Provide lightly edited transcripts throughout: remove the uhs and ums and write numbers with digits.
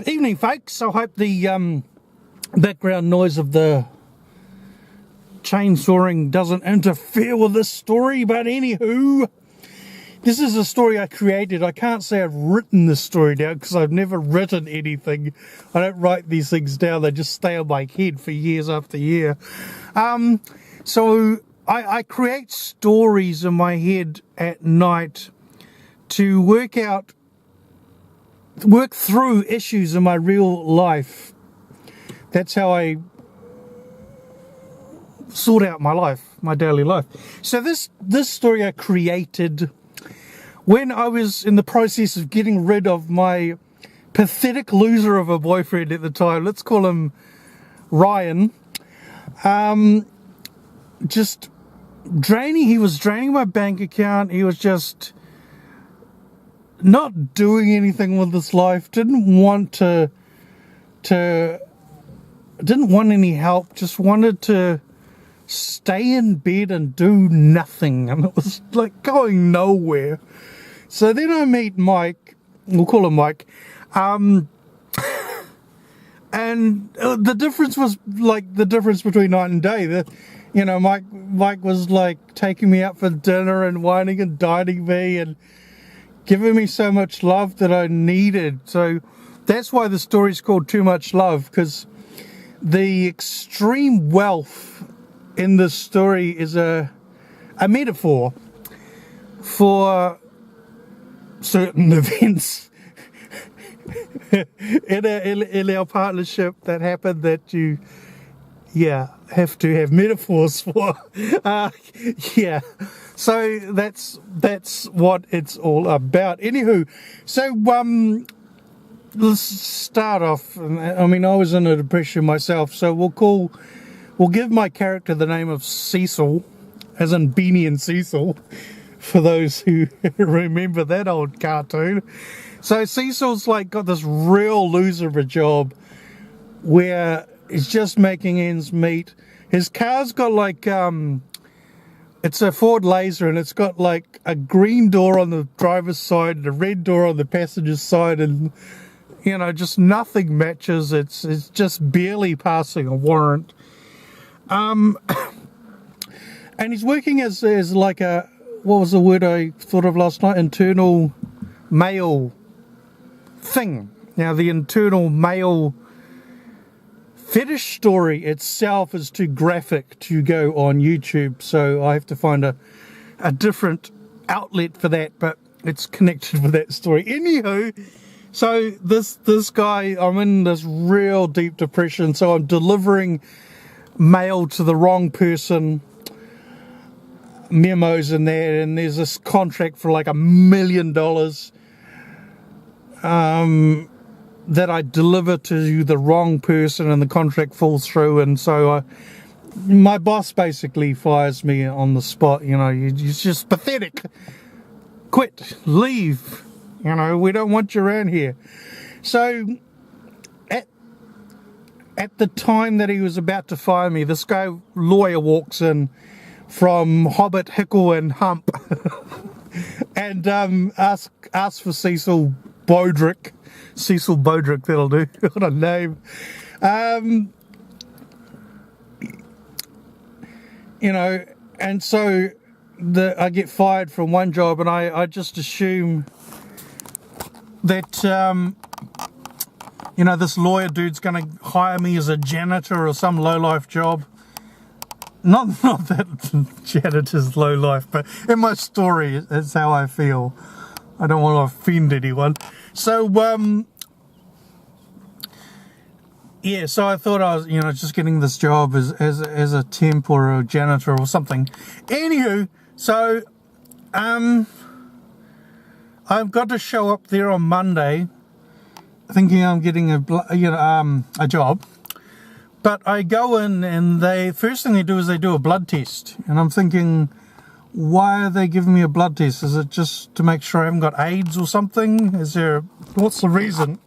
Evening, folks. I hope the background noise of the chainsawing doesn't interfere with this story, but anywho, this is a story I created. I can't say I've written this story down because I've never written anything. I don't write these things down, they just stay on my head for years after year. So I create stories in my head at night to work through issues in my real life. That's how I sort out my life, my daily life. So this story I created when I was in the process of getting rid of my pathetic loser of a boyfriend at the time. Let's call him Ryan. Just draining. He was draining my bank account. He was just not doing anything with his life. Didn't want any help. Just wanted to stay in bed and do nothing, and it was like going nowhere. So then I meet Mike. We'll call him Mike. And the difference was like the difference between night and day. Mike was like taking me out for dinner and whining and dining me and giving me so much love that I needed. So that's why the story's called Too Much Love, because the extreme wealth in this story is a metaphor for certain events in our partnership that happened that you have to have metaphors for. So that's what it's all about. Anywho, so let's start off. I mean, I was in a depression myself, so we'll give my character the name of Cecil, as in Beanie and Cecil, for those who remember that old cartoon. So Cecil's like got this real loser of a job where he's just making ends meet. His car's got like it's a Ford Laser, and it's got like a green door on the driver's side and a red door on the passenger's side, and just nothing matches. It's just barely passing a warrant. And he's working as like a, what was the word I thought of last night? Internal mail thing. Now the internal mail fetish story itself is too graphic to go on YouTube, so I have to find a different outlet for that, but it's connected with that story. Anywho, so this guy, I'm in this real deep depression, so I'm delivering mail to the wrong person, memos in there, and there's this contract for like $1 million that I deliver to the wrong person, and the contract falls through, and so my boss basically fires me on the spot. You're just pathetic, quit, leave, we don't want you around here. So at the time that he was about to fire me, this guy lawyer walks in from Hobbit, Hickle and Hump and asks for Cecil Bodrick. Cecil Bodrick, that'll do. What a name. And so I get fired from one job, and I just assume that this lawyer dude's going to hire me as a janitor or some low-life job. Not that janitor's low-life, but in my story, it's how I feel. I don't want to offend anyone. So, so I thought I was, just getting this job as a temp or a janitor or something. Anywho, so, I've got to show up there on Monday thinking I'm getting a job. But I go in, and first thing they do is they do a blood test. And I'm thinking, why are they giving me a blood test? Is it just to make sure I haven't got AIDS or something? What's the reason?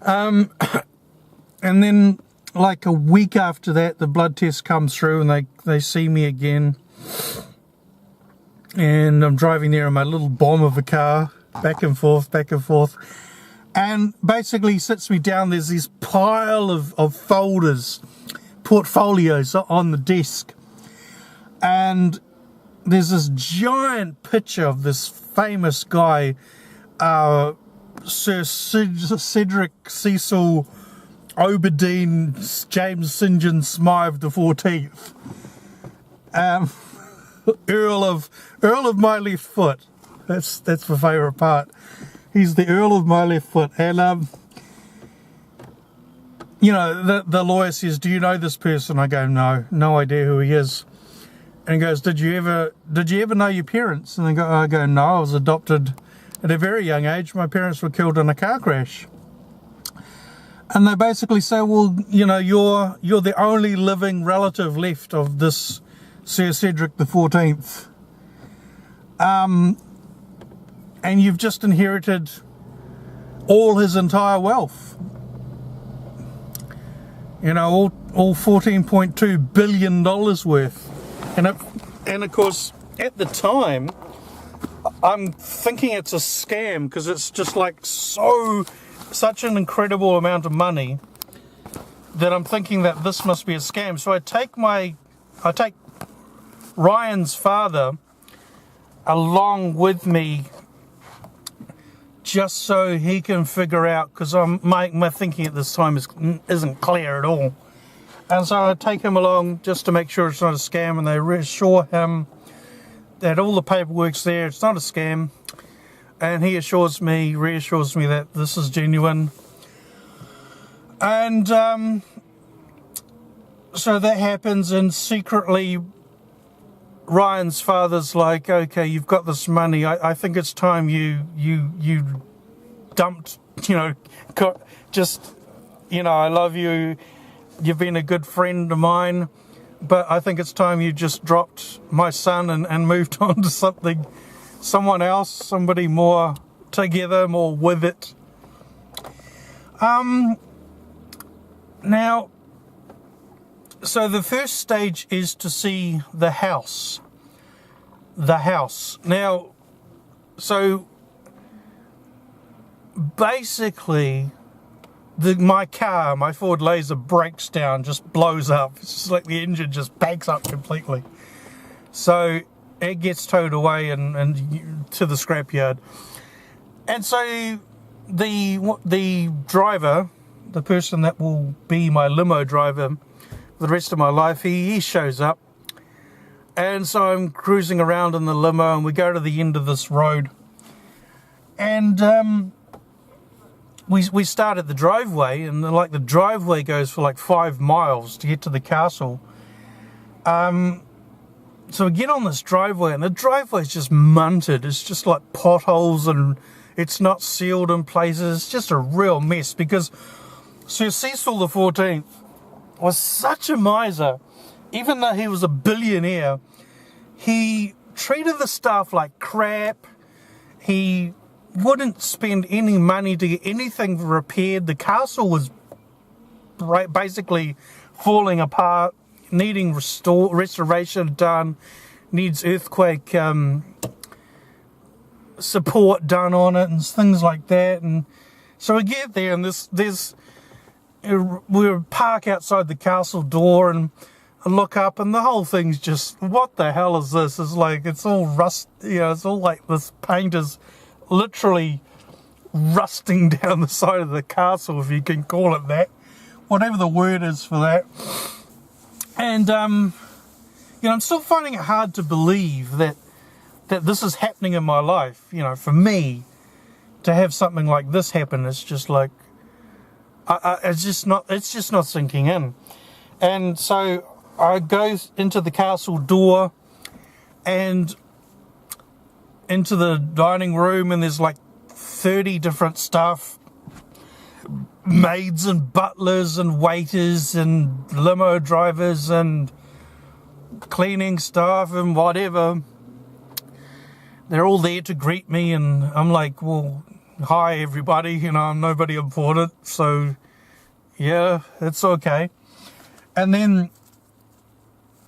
And then like a week after that, the blood test comes through, and they see me again. And I'm driving there in my little bomb of a car, back and forth. and basically sits me down. There's this pile of folders, portfolios on the desk, and there's this giant picture of this famous guy, Sir Cedric Cecil Oberdine James St. John Smythe the 14th, Earl of my left foot. That's my favourite part. He's the Earl of my left foot, and you know, the lawyer says, "Do you know this person?" I go, "No idea who he is." And he goes, "Did you ever know your parents?" And I go, "No, I was adopted at a very young age. My parents were killed in a car crash." And they basically say, "Well, you know, you're the only living relative left of this Sir Cedric the 14th. And you've just inherited all his entire wealth. You know, all $14.2 billion worth." And of course, at the time, I'm thinking it's a scam, because it's just like such an incredible amount of money that I'm thinking that this must be a scam. So I take Ryan's father along with me, just so he can figure out, because my thinking at this time isn't clear at all. And so I take him along just to make sure it's not a scam, and they reassure him that all the paperwork's there, it's not a scam, and he reassures me that this is genuine. And so that happens, and secretly Ryan's father's like, "Okay, you've got this money. I think it's time you dumped, you know, just, you know, I love you. You've been a good friend of mine, but I think it's time you just dropped my son and moved on to someone else, somebody more together, more with it." Now, so the first stage is to see the house. Now, so basically, my Ford Laser breaks down, just blows up. It's just like the engine just backs up completely. So it gets towed away and to the scrapyard. And so the driver, the person that will be my limo driver for the rest of my life, he shows up. And so I'm cruising around in the limo, and we go to the end of this road. And we start at the driveway, and the driveway goes for like 5 miles to get to the castle. So we get on this driveway, and the driveway is just munted. It's just like potholes, and it's not sealed in places. It's just a real mess, because Sir Cecil the 14th was such a miser. Even though he was a billionaire, he treated the staff like crap. He wouldn't spend any money to get anything repaired. The castle was basically falling apart, needing restoration done, needs earthquake support done on it and things like that. And so we get there, and we park outside the castle door, and I look up, and the whole thing's just, what the hell is this? It's like, it's all rust, you know, it's all like this paint is literally rusting down the side of the castle, if you can call it that, whatever the word is for that. And you know, I'm still finding it hard to believe that this is happening in my life. You know, for me to have something like this happen, it's just like, it's just not sinking in. And so I go into the castle door and into the dining room, and there's like 30 different staff, maids and butlers and waiters and limo drivers and cleaning staff and whatever. They're all there to greet me, and I'm like, well, hi everybody, you know, I'm nobody important, so yeah, it's okay. And then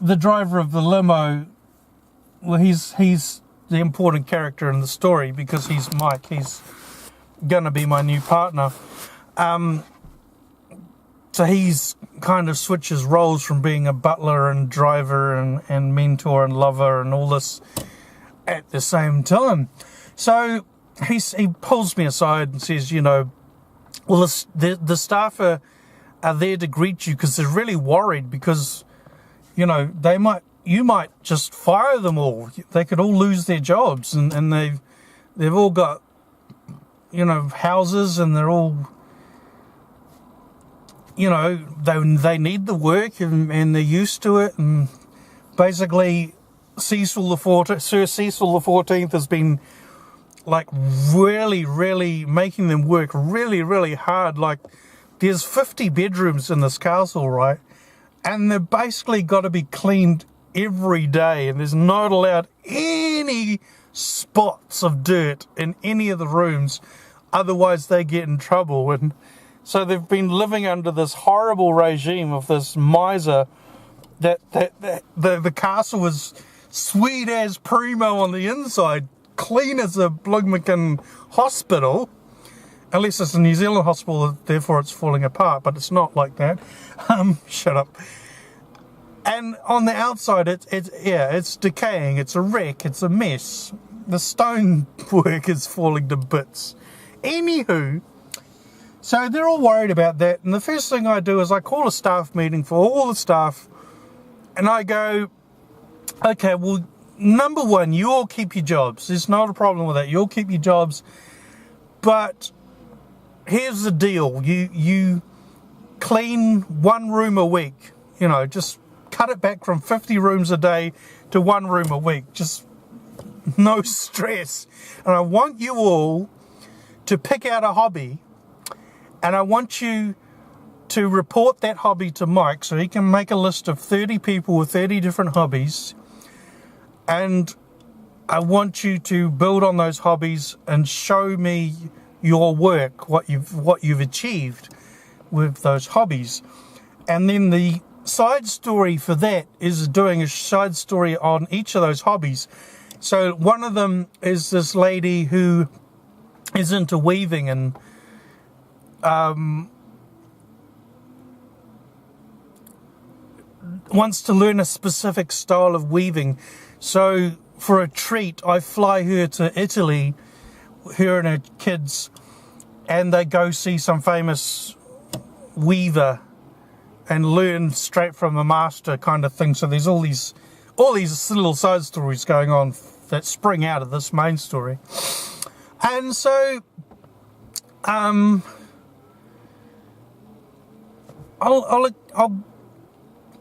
the driver of the limo, well, he's the important character in the story, because he's Mike. He's going to be my new partner. So he's kind of switches roles from being a butler and driver and mentor and lover and all this at the same time. So he pulls me aside and says, you know, well, the staff are there to greet you because they're really worried because, you know, you might just fire them all. They could all lose their jobs, and they've all got, you know, houses, and they're all, you know, they need the work, and they're used to it. And basically, Sir Cecil the 14th has been like really making them work really hard. Like, there's 50 bedrooms in this castle, right? And they're basically got to be cleaned every day, and there's not allowed any spots of dirt in any of the rooms, otherwise they get in trouble. And so they've been living under this horrible regime of this miser that the castle is sweet as primo on the inside, clean as a Blugmackin hospital, unless it's a New Zealand hospital, therefore it's falling apart, but it's not like that. Shut up. And on the outside, it's decaying, it's a wreck, it's a mess. The stonework is falling to bits. Anywho, so they're all worried about that, and the first thing I do is I call a staff meeting for all the staff, and I go, okay, well, number one, you all keep your jobs. There's not a problem with that. You all keep your jobs, but here's the deal. You clean one room a week. You know, just cut it back from 50 rooms a day to one room a week. Just no stress. And I want you all to pick out a hobby, and I want you to report that hobby to Mike so he can make a list of 30 people with 30 different hobbies. And I want you to build on those hobbies and show me your work, what you've achieved with those hobbies. And then the side story for that is doing a side story on each of those hobbies. So one of them is this lady who is into weaving and wants to learn a specific style of weaving. So for a treat, I fly her to Italy, her and her kids, and they go see some famous weaver and learn straight from a master kind of thing. So there's all these little side stories going on that spring out of this main story. And so I'll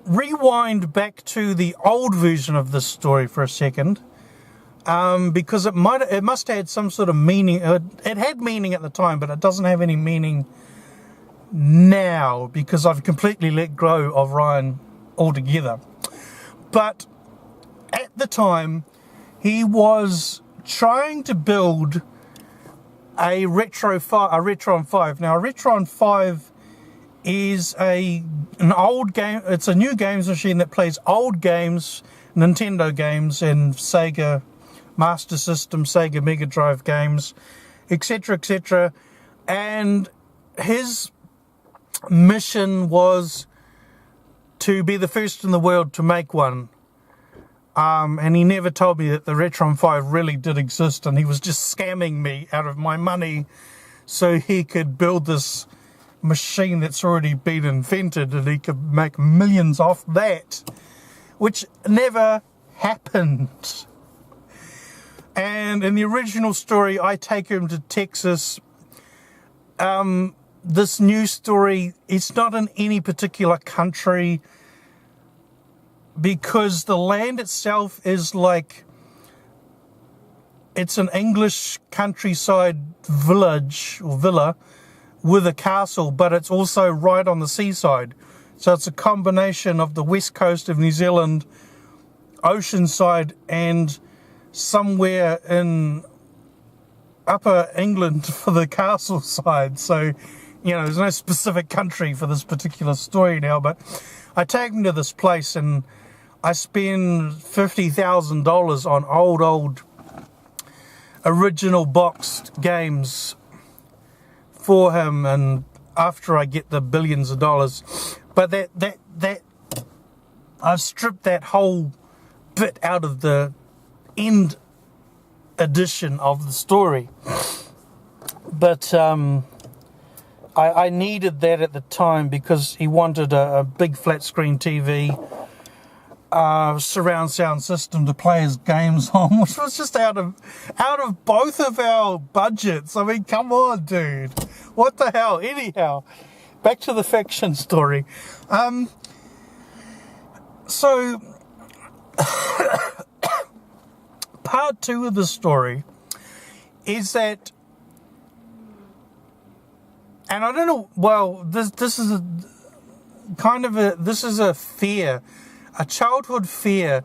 rewind back to the old version of this story for a second, because it must have had some sort of meaning. It had meaning at the time, but it doesn't have any meaning now because I've completely let go of Ryan altogether. But at the time, he was trying to build a Retron 5. Now, a Retron 5 is an old game. It's a new games machine that plays old games, Nintendo games, and Sega Master System, Sega Mega Drive games, etc., etc. And his mission was to be the first in the world to make one. And he never told me that the Retron 5 really did exist, and he was just scamming me out of my money so he could build this machine that's already been invented and he could make millions off that, which never happened. And in the original story, I take him to Texas. This new story, it's not in any particular country because the land itself is like, it's an English countryside village or villa with a castle, but it's also right on the seaside. So it's a combination of the west coast of New Zealand, oceanside, and somewhere in upper England for the castle side. So, you know, there's no specific country for this particular story now, but I take him to this place and I spend $50,000 on old original boxed games for him, and after I get the billions of dollars. But that I've stripped that whole bit out of the end edition of the story. But I needed that at the time because he wanted a big flat screen TV, surround sound system to play his games on, which was just out of both of our budgets. I mean, come on, dude. What the hell? Anyhow, back to the faction story. So part 2 of the story is that, and I don't know, well, this is a fear, a childhood fear,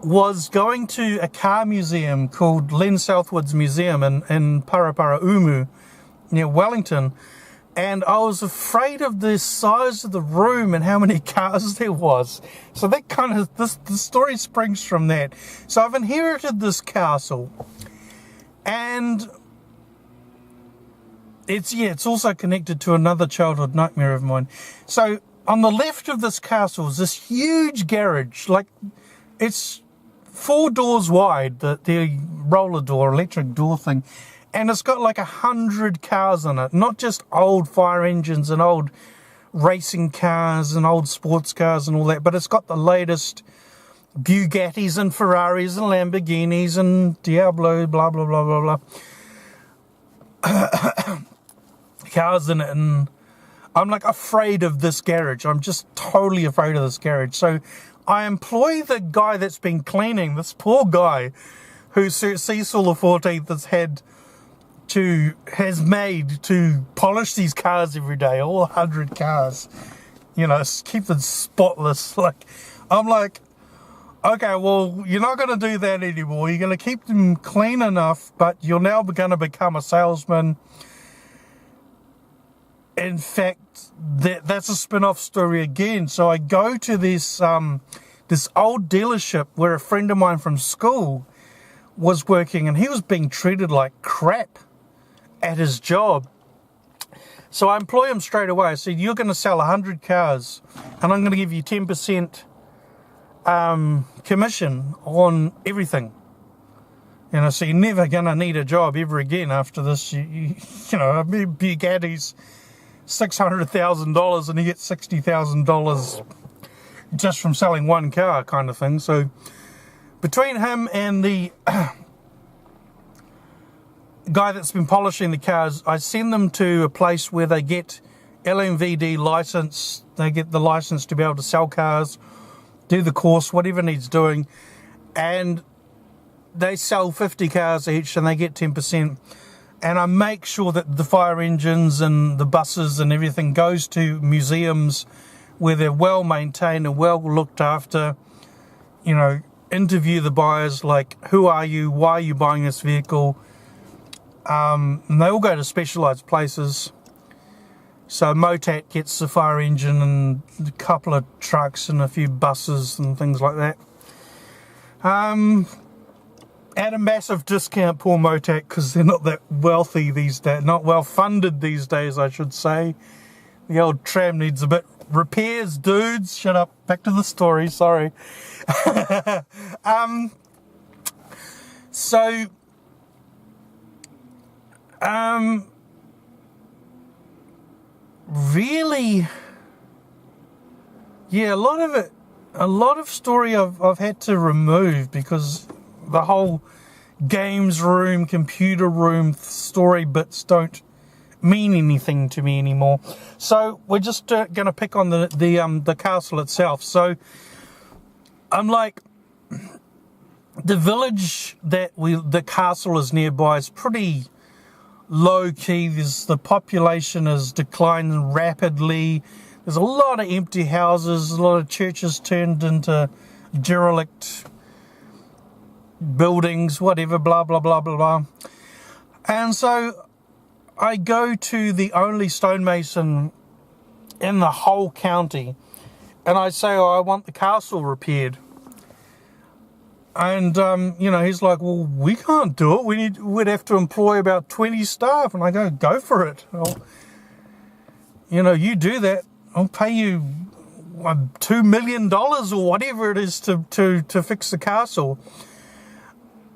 was going to a car museum called Len Southwood's Museum in Paraparaumu, near Wellington, and I was afraid of the size of the room and how many cars there was. So that kind of, the story springs from that. So I've inherited this castle, and it's also connected to another childhood nightmare of mine. So on the left of this castle is this huge garage, like it's 4 doors wide, the roller door, electric door thing, and it's got like 100 cars in it, not just old fire engines and old racing cars and old sports cars and all that, but it's got the latest Bugattis and Ferraris and Lamborghinis and Diablo, blah, blah, blah, blah, blah. Cars in it, and I'm like afraid of this garage. I'm just totally afraid of this garage. So I employ the guy that's been cleaning, this poor guy who Cecil the 14th has made to polish these cars every day, all 100 cars, you know, keep them spotless. Like, I'm like, okay, well, you're not going to do that anymore. You're going to keep them clean enough, but you're now going to become a salesman. In fact, that's a spin-off story again. So I go to this old dealership where a friend of mine from school was working, and he was being treated like crap at his job. So I employ him straight away. I said, you're going to sell 100 cars, and I'm going to give you 10% commission on everything. You know, so you're never going to need a job ever again after this. You know, Bugatti's $600,000 and you get $60,000 just from selling one car, kind of thing. So between him and the guy that's been polishing the cars, I send them to a place where they get LMVD license. They get the license to be able to sell cars, do the course, whatever needs doing, and they sell 50 cars each and they get 10%. And I make sure that the fire engines and the buses and everything goes to museums where they're well maintained and well looked after. You know, interview the buyers, like, who are you? Why are you buying this vehicle? And they all go to specialised places. So Motat gets the fire engine and a couple of trucks and a few buses and things like that. At a massive discount, poor Motat, because they're not that wealthy these days, not well funded these days, I should say. The old tram needs a bit repairs, dudes. Shut up. Back to the story. Sorry. Really, yeah, a lot of story I've had to remove because the whole games room, computer room story bits don't mean anything to me anymore. So we're just going to pick on the castle itself. So I'm like, the village that the castle is nearby is pretty low key. The population is declining rapidly. There's a lot of empty houses, a lot of churches turned into derelict buildings, whatever, blah, blah, blah, blah, blah. And so I go to the only stonemason in the whole county and I say, oh, I want the castle repaired. And, you know, he's like, well, we can't do it. We'd have to employ about 20 staff. And I go for it. You know, you do that. I'll pay you $2 million or whatever it is to fix the castle.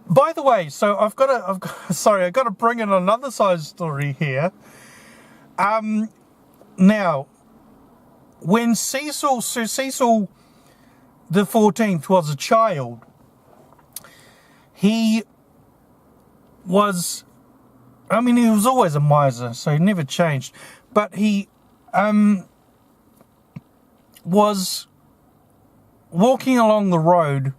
By the way, so I've got to bring in another side story here. Now, when Sir Cecil the 14th was a child, he was always a miser, so he never changed. But he was walking along the road,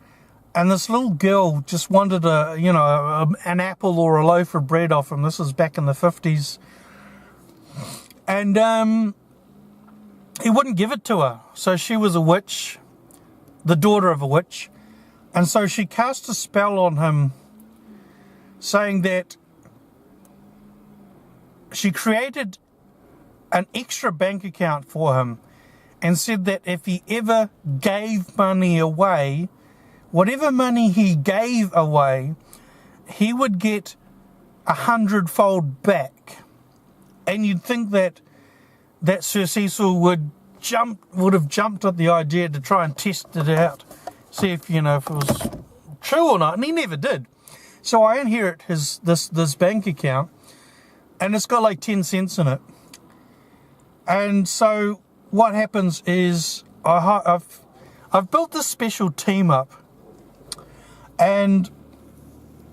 and this little girl just wanted an apple or a loaf of bread off him. This was back in the 50s. And he wouldn't give it to her. So she was a witch, the daughter of a witch. And so she cast a spell on him, saying that she created an extra bank account for him and said that if he ever gave money away, whatever money he gave away, he would get 100-fold back. And you'd think that Sir Cecil would have jumped at the idea to try and test it out, see if it was true or not, and he never did. So I inherit this bank account, and it's got like 10 cents in it. And so what happens is I've built this special team up, and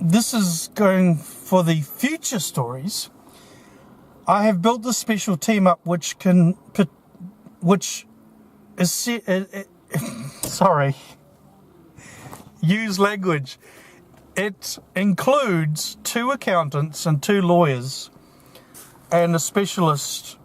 this is going for the future stories. I have built this special team up which is sorry, use language. It includes 2 accountants and 2 lawyers and a specialist